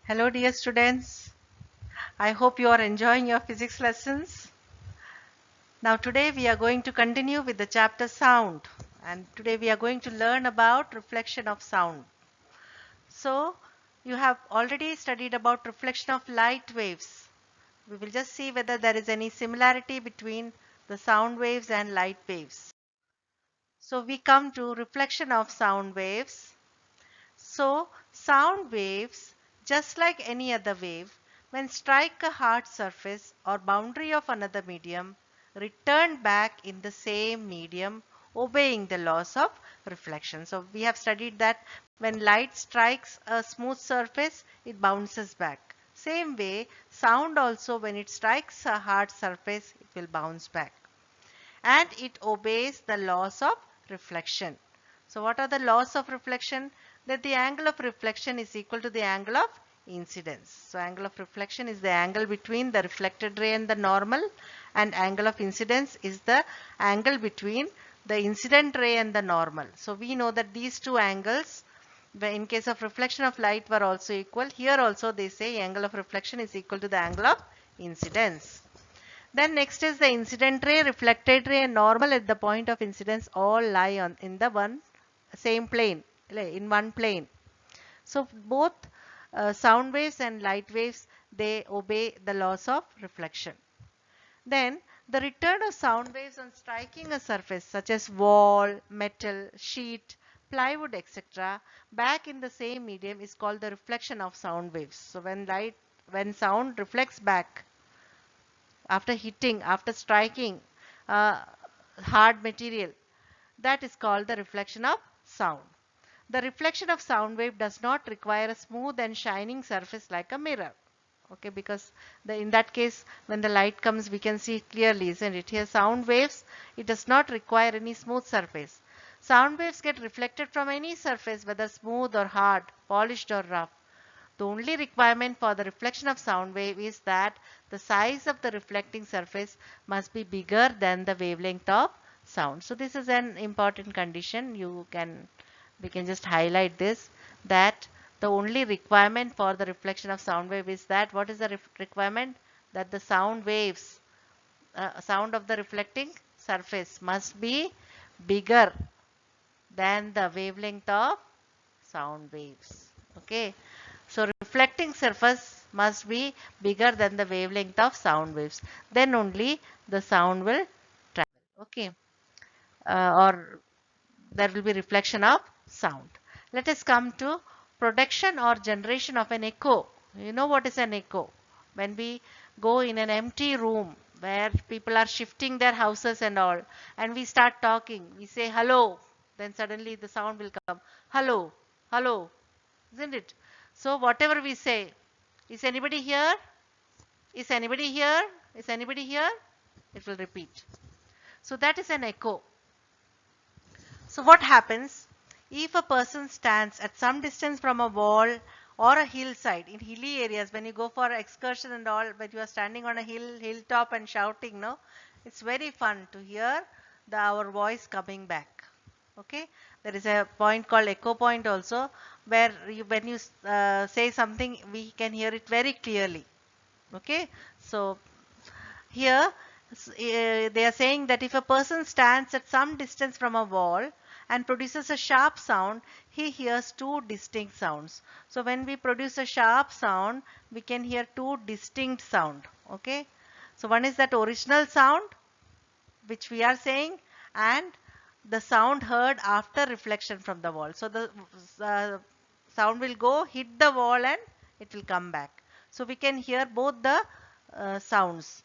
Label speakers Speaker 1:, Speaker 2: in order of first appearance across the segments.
Speaker 1: Hello dear students, I hope you are enjoying your physics lessons. Now today we are going to continue with the chapter sound, and today we are going to learn about reflection of sound. So you have already studied about reflection of light waves. We will just see whether there is any similarity between the sound waves and light waves. So we come to reflection of sound waves. So, sound waves, just like any other wave, when strike a hard surface or boundary of another medium, return back in the same medium, obeying the laws of reflection. So, we have studied that when light strikes a smooth surface, it bounces back. Same way, sound also when it strikes a hard surface, it will bounce back. And it obeys the laws of reflection. So what are the laws of reflection? That the angle of reflection is equal to the angle of incidence. So angle of reflection is the angle between the reflected ray and the normal, and angle of incidence is the angle between the incident ray and the normal. So we know that these two angles, in case of reflection of light, were also equal. Here also they say angle of reflection is equal to the angle of incidence. Then next is the incident ray, reflected ray and normal at the point of incidence all lie in the same plane, in one plane. So both sound waves and light waves, they obey the laws of reflection. Then the return of sound waves on striking a surface such as wall, metal, sheet, plywood, etc. back in the same medium is called the reflection of sound waves. So when sound reflects back after hitting, after striking hard material, that is called the reflection of sound. The reflection of sound wave does not require a smooth and shining surface like a mirror. Okay, because in that case, when the light comes, we can see clearly, isn't it? Here, sound waves, it does not require any smooth surface. Sound waves get reflected from any surface, whether smooth or hard, polished or rough. The only requirement for the reflection of sound wave is that the size of the reflecting surface must be bigger than the wavelength of sound. So this is an important condition. We can just highlight this, that the only requirement for the reflection of sound wave is that, what is the requirement? That the sound waves, sound of the reflecting surface must be bigger than the wavelength of sound waves. Okay. So reflecting surface must be bigger than the wavelength of sound waves. Then only the sound will travel. Okay. Or there will be reflection of sound. Let us come to production or generation of an echo. You know what is an echo? When we go in an empty room where people are shifting their houses and all, and we start talking, we say hello, then suddenly the sound will come, hello, hello, isn't it? So whatever we say, is anybody here? Is anybody here? Is anybody here? It will repeat. So that is an echo. So what happens if a person stands at some distance from a wall or a hillside? In hilly areas, when you go for excursion and all, but you are standing on a hilltop and shouting, no, it's very fun to hear our voice coming back. Okay, there is a point called echo point also, where when you say something, we can hear it very clearly. Okay, so here they are saying that if a person stands at some distance from a wall and produces a sharp sound, he hears two distinct sounds. So when we produce a sharp sound, we can hear two distinct sound. Okay, so one is that original sound which we are saying, and the sound heard after reflection from the wall. So the sound will go, hit the wall, and it will come back. So we can hear both the sounds.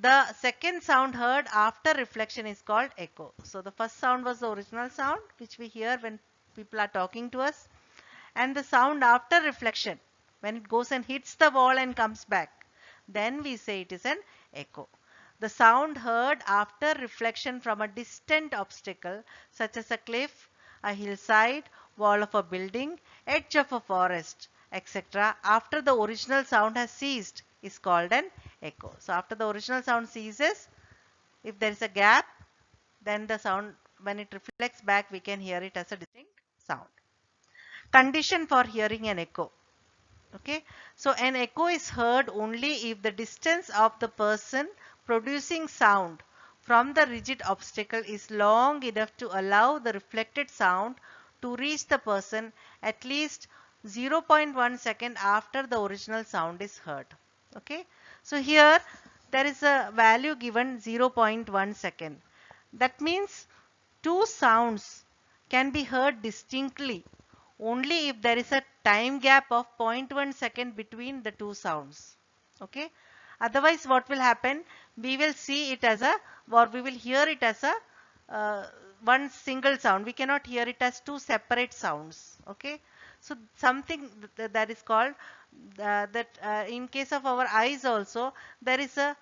Speaker 1: The second sound heard after reflection is called echo. So the first sound was the original sound which we hear when people are talking to us, and the sound after reflection, when it goes and hits the wall and comes back, then we say it is an echo. The sound heard after reflection from a distant obstacle such as a cliff, a hillside, wall of a building, edge of a forest, etc., after the original sound has ceased, is called an echo. So after the original sound ceases, if there is a gap, then the sound, when it reflects back, we can hear it as a distinct sound. Condition for hearing an echo. Okay, so an echo is heard only if the distance of the person producing sound from the rigid obstacle is long enough to allow the reflected sound to reach the person at least 0.1 second after the original sound is heard. Okay, so here there is a value given 0.1 second. That means two sounds can be heard distinctly only if there is a time gap of 0.1 second between the two sounds. Okay, otherwise what will happen, we will see it as a, or we will hear it as a uh, one single sound. We cannot hear it as two separate sounds. Okay, so something that is called that in case of our eyes also, there is a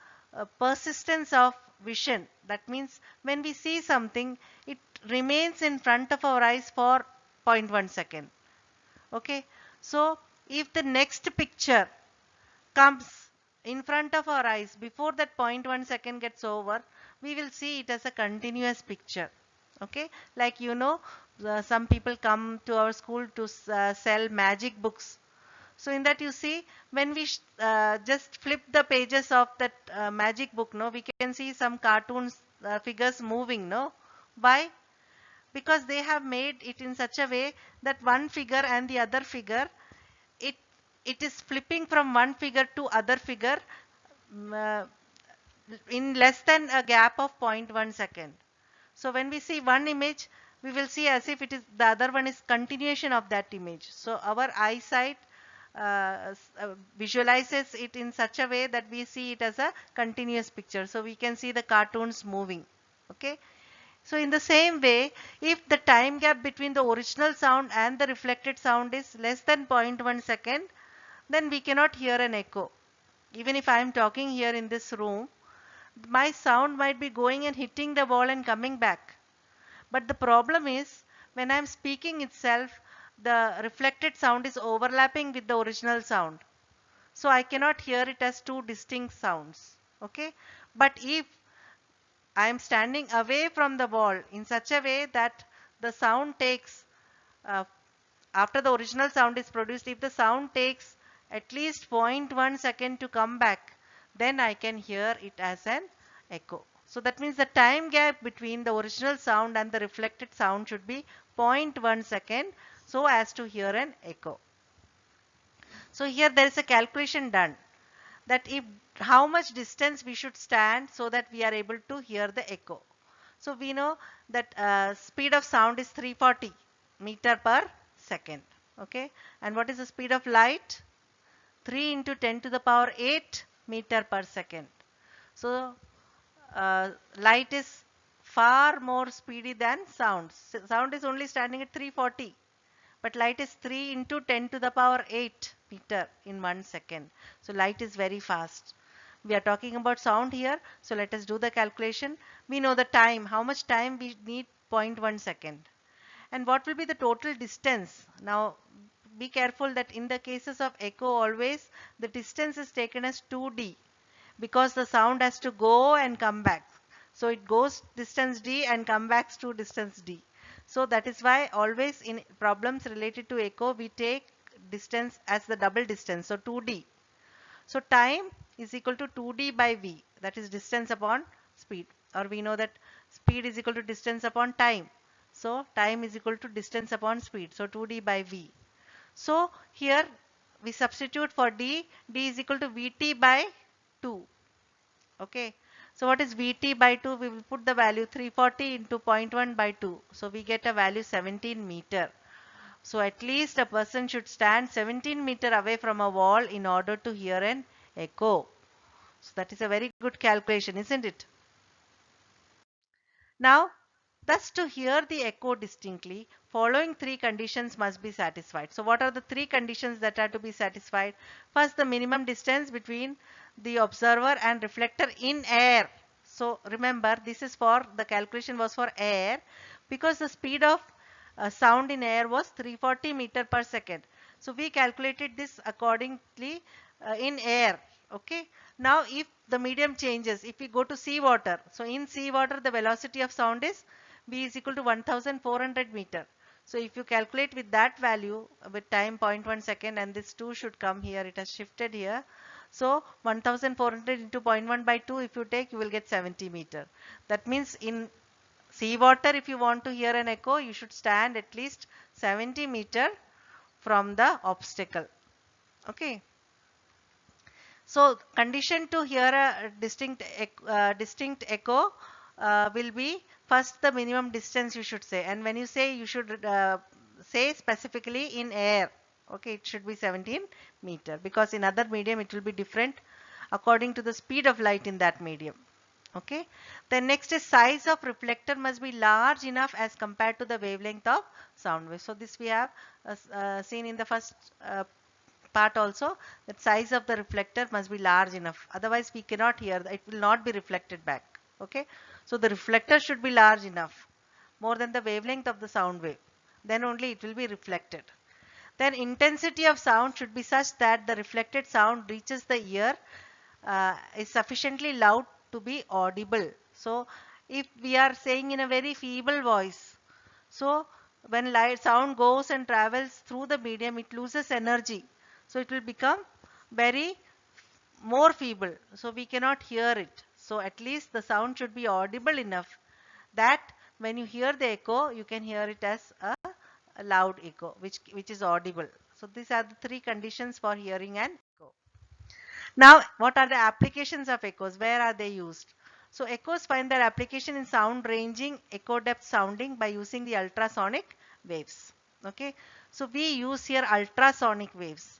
Speaker 1: persistence of vision. That means when we see something, it remains in front of our eyes for zero point 0.1 second. Okay, so if the next picture comes in front of our eyes before that 0.1 second gets over, we will see it as a continuous picture. Okay, like some people come to our school to sell magic books. So in that you see, when we just flip the pages of that magic book, no, we can see some cartoons figures moving, no. Why? Because they have made it in such a way that one figure and the other figure, it it is flipping from one figure to other figure, mm, uh, in less than a gap of zero point 0.1 second. So when we see one image, we will see as if it is the other one is continuation of that image. So our eyesight visualizes it in such a way that we see it as a continuous picture. So we can see the cartoons moving. Okay. So in the same way, if the time gap between the original sound and the reflected sound is less than 0.1 second, then we cannot hear an echo. Even if I am talking here in this room, my sound might be going and hitting the wall and coming back. But the problem is, when I am speaking itself, the reflected sound is overlapping with the original sound. So I cannot hear it as two distinct sounds. Okay. But if I am standing away from the wall in such a way that the sound takes, uh, after the original sound is produced, if the sound takes at least 0.1 second to come back, then I can hear it as an echo. So that means the time gap between the original sound and the reflected sound should be 0.1 second so as to hear an echo. So here there is a calculation done that if how much distance we should stand so that we are able to hear the echo. So we know that speed of sound is 340 meter per second. Okay, and what is the speed of light? 3 into 10 to the power 8 meter per second. So light is far more speedy than sound. Sound is only standing at 340, but light is 3 into 10 to the power 8 meter in 1 second. So light is very fast. We are talking about sound here. So let us do the calculation. We know the time, how much time we need, 0.1 second. And what will be the total distance? Now be careful that in the cases of echo always the distance is taken as 2d, because the sound has to go and come back. So it goes distance d and come back to distance d. So that is why always in problems related to echo we take distance as the double distance, so 2d. So time is equal to 2d by v, that is distance upon speed, or we know that speed is equal to distance upon time. So time is equal to distance upon speed, so 2d by v. So here we substitute for d, d is equal to vt by 2. Okay. So what is Vt by 2? We will put the value 340 into 0.1 by 2. So we get a value 17 meter. So at least a person should stand 17 meter away from a wall in order to hear an echo. So that is a very good calculation, isn't it? Now, thus to hear the echo distinctly, following three conditions must be satisfied. So what are the three conditions that are to be satisfied? First, the minimum distance between the observer and reflector in air. So remember, this is for, the calculation was for air, because the speed of sound in air was 340 meter per second. So we calculated this accordingly in air. Okay. Now if the medium changes, if we go to sea water, so in sea water the velocity of sound is v is equal to 1400 meter. So if you calculate with that value with time 0.1 second, and this 2 should come here, it has shifted here. So 1400 into 0.1 by 2, if you take, you will get 70 meter. That means in seawater, if you want to hear an echo, you should stand at least 70 meter from the obstacle. Okay. So condition to hear a distinct echo will be first the minimum distance you should say, and when you say, you should say specifically in air. Okay, it should be 17 meter, because in other medium it will be different according to the speed of light in that medium. Okay. Then next is size of reflector must be large enough as compared to the wavelength of sound wave. So this we have seen in the first part also, that size of the reflector must be large enough, otherwise we cannot hear, it will not be reflected back. Okay, so the reflector should be large enough, more than the wavelength of the sound wave, then only it will be reflected. Then intensity of sound should be such that the reflected sound reaches the ear is sufficiently loud to be audible. So if we are saying in a very feeble voice, so when light sound goes and travels through the medium, it loses energy. So it will become very more feeble. So we cannot hear it. So at least the sound should be audible enough that when you hear the echo, you can hear it as a loud echo, which is audible. So these are the three conditions for hearing an echo. Now, what are the applications of echoes? Where are they used? So echoes find their application in sound ranging, echo depth sounding by using the ultrasonic waves. Okay, so we use here ultrasonic waves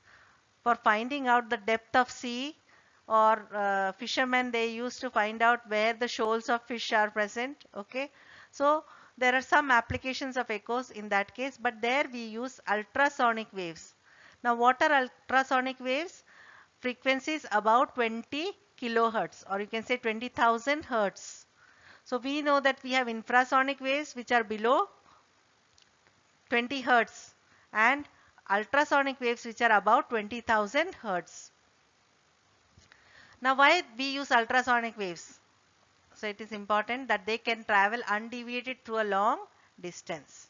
Speaker 1: for finding out the depth of sea, or fishermen, they used to find out where the shoals of fish are present. Okay, so there are some applications of echoes in that case, but there we use ultrasonic waves. Now what are ultrasonic waves? Frequencies about 20 kilohertz, or you can say 20,000 hertz. So we know that we have infrasonic waves which are below 20 hertz, and ultrasonic waves which are about 20,000 hertz. Now why we use ultrasonic waves? So it is important that they can travel undeviated through a long distance.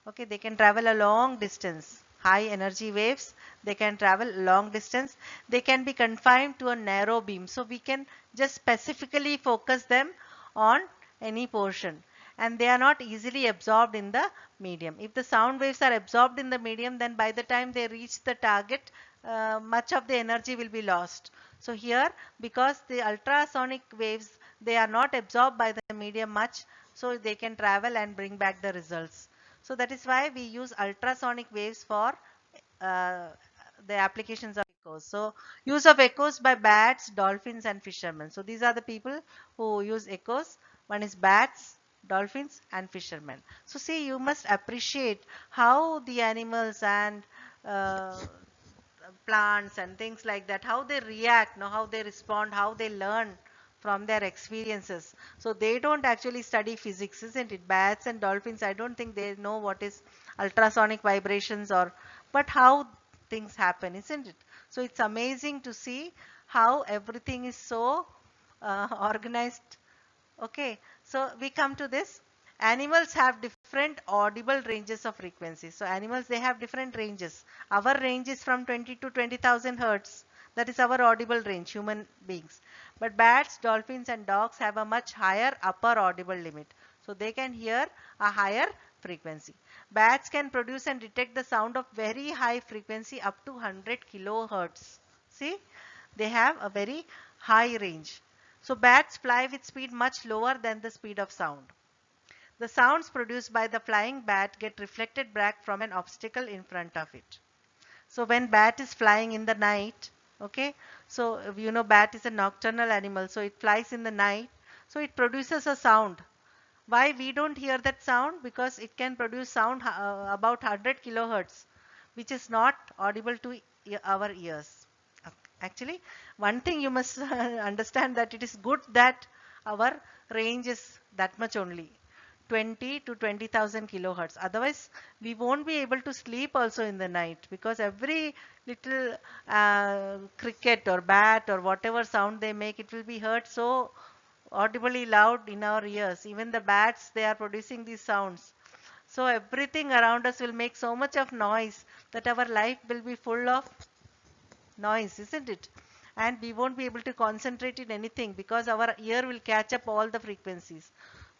Speaker 1: Okay, they can travel a long distance. High energy waves, they can travel long distance. They can be confined to a narrow beam. So we can just specifically focus them on any portion, and they are not easily absorbed in the medium. If the sound waves are absorbed in the medium, then by the time they reach the target, much of the energy will be lost. So here, because the ultrasonic waves, they are not absorbed by the medium much, so they can travel and bring back the results. So that is why we use ultrasonic waves for uh, the applications of echoes. So use of echoes by bats, dolphins and fishermen. So these are the people who use echoes. One is bats, dolphins and fishermen. So see, you must appreciate how the animals and plants and things like that, how they react, know how they respond, how they learn from their experiences. So they don't actually study physics, isn't it? Bats and dolphins, I don't think they know what is ultrasonic vibrations, or but how things happen, isn't it? So it's amazing to see how everything is so organized. Okay, so we come to this. Animals have different audible ranges of frequencies. So animals, they have different ranges. Our range is from 20 to 20,000 hertz. That is our audible range, human beings. But bats, dolphins and dogs have a much higher upper audible limit. So they can hear a higher frequency. Bats can produce and detect the sound of very high frequency up to 100 kilohertz. See, they have a very high range. So bats fly with speed much lower than the speed of sound. The sounds produced by the flying bat get reflected back from an obstacle in front of it. So when bat is flying in the night, okay, so you know bat is a nocturnal animal, so it flies in the night, so it produces a sound. Why we don't hear that sound? Because it can produce sound about 100 kilohertz, which is not audible to our ears. Actually, one thing you must understand, that it is good that our range is that much only, 20 to 20,000 kilohertz. Otherwise, we won't be able to sleep also in the night, because every little cricket or bat or whatever sound they make, it will be heard so audibly loud in our ears. Even the bats, they are producing these sounds. So everything around us will make so much of noise that our life will be full of noise, isn't it? And we won't be able to concentrate in anything because our ear will catch up all the frequencies.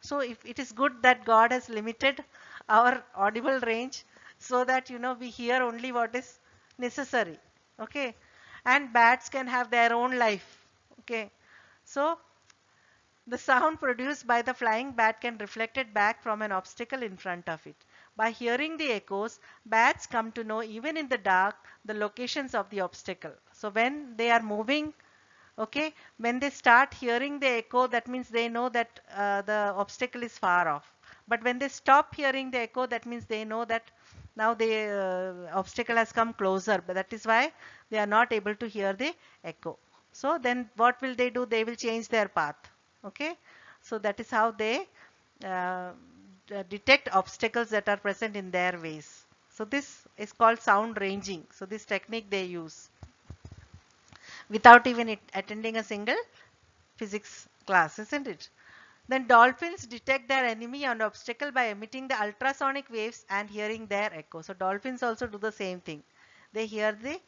Speaker 1: So if it is good that God has limited our audible range so that we hear only what is necessary. Okay. And bats can have their own life. Okay. So the sound produced by the flying bat can reflect it back from an obstacle in front of it. By hearing the echoes, bats come to know even in the dark the locations of the obstacle. So when they are moving, okay, when they start hearing the echo, that means they know that the obstacle is far off. But when they stop hearing the echo, that means they know that now the obstacle has come closer. But that is why they are not able to hear the echo. So then what will they do? They will change their path. Okay. So that is how they uh, detect obstacles that are present in their ways. So this is called sound ranging. So this technique they use without even attending a single physics class, isn't it? Then dolphins detect their enemy and obstacle by emitting the ultrasonic waves and hearing their echo. So dolphins also do the same thing. They hear the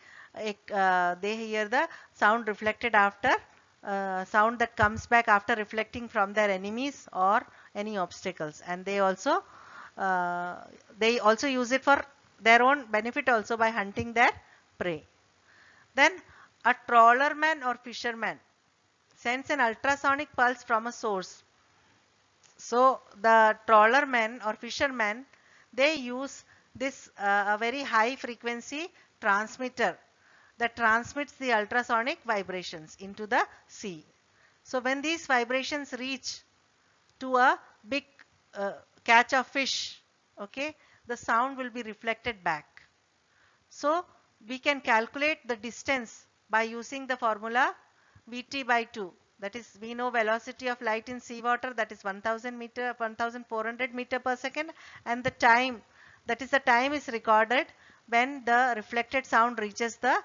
Speaker 1: sound reflected after sound that comes back after reflecting from their enemies or any obstacles, and uh, they also use it for their own benefit also by hunting their prey. Then a trawlerman or fisherman sends an ultrasonic pulse from a source. So the trawlermen or fishermen, they use this a very high frequency transmitter that transmits the ultrasonic vibrations into the sea. So when these vibrations reach to a big catch of fish, okay, the sound will be reflected back. So we can calculate the distance by using the formula Vt by 2. That is, we know velocity of light in seawater, that is 1400 meter per second, and the time, that is the time is recorded when the reflected sound reaches the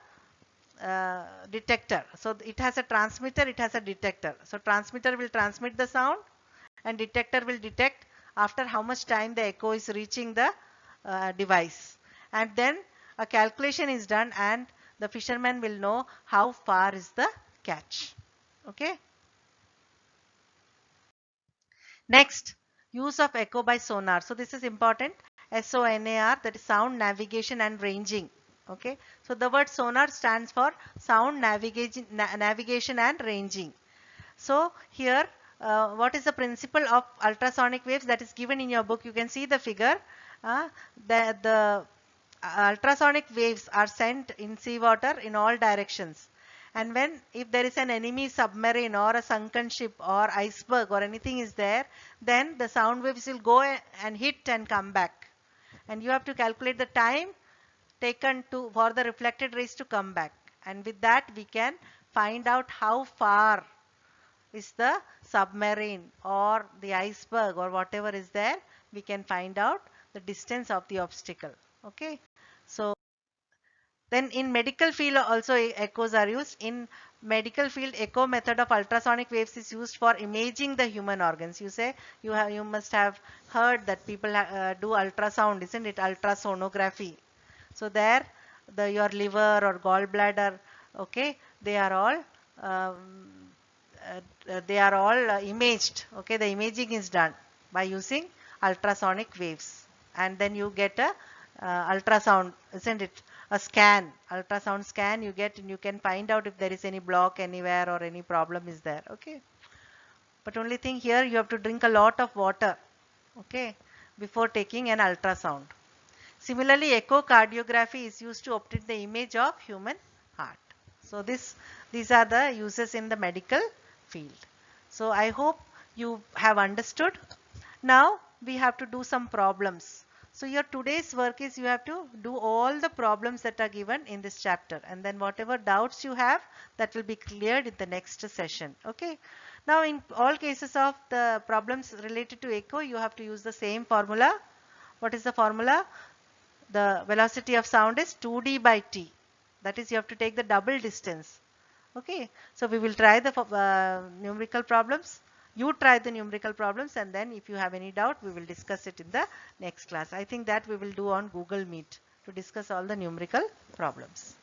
Speaker 1: detector. So it has a transmitter, it has a detector. So transmitter will transmit the sound and detector will detect after how much time the echo is reaching the device. And then a calculation is done and the fisherman will know how far is the catch. Okay. Next, use of echo by sonar. So this is important. SONAR, that is sound navigation and ranging. Okay. So the word sonar stands for sound navigation and ranging. So here, what is the principle of ultrasonic waves that is given in your book? You can see the figure. The ultrasonic waves are sent in seawater in all directions. And when, if there is an enemy submarine or a sunken ship or iceberg or anything is there, then the sound waves will go and hit and come back. And you have to calculate the time taken for the reflected rays to come back. And with that, we can find out how far is the submarine or the iceberg or whatever is there. We can find out the distance of the obstacle. Okay. So then in medical field also echoes are used. In medical field, echo method of ultrasonic waves is used for imaging the human organs. You say you must have heard that people do ultrasound, isn't it? Ultrasonography. So there your liver or gallbladder, okay, they are all imaged. Okay, the imaging is done by using ultrasonic waves, and then you get a ultrasound, isn't it? A scan, ultrasound scan you get, and you can find out if there is any block anywhere or any problem is there. Okay, but only thing here, you have to drink a lot of water, okay, before taking an ultrasound. Similarly, echocardiography is used to obtain the image of human heart. So these are the uses in the medical field. So I hope you have understood. Now we have to do some problems. So your today's work is you have to do all the problems that are given in this chapter, and then whatever doubts you have, that will be cleared in the next session. Okay. Now in all cases of the problems related to echo, you have to use the same formula. What is the formula? The velocity of sound is 2d by t. That is, you have to take the double distance. Okay. So we will try the numerical problems. You try the numerical problems, and then if you have any doubt, we will discuss it in the next class. I think that we will do on Google Meet to discuss all the numerical problems.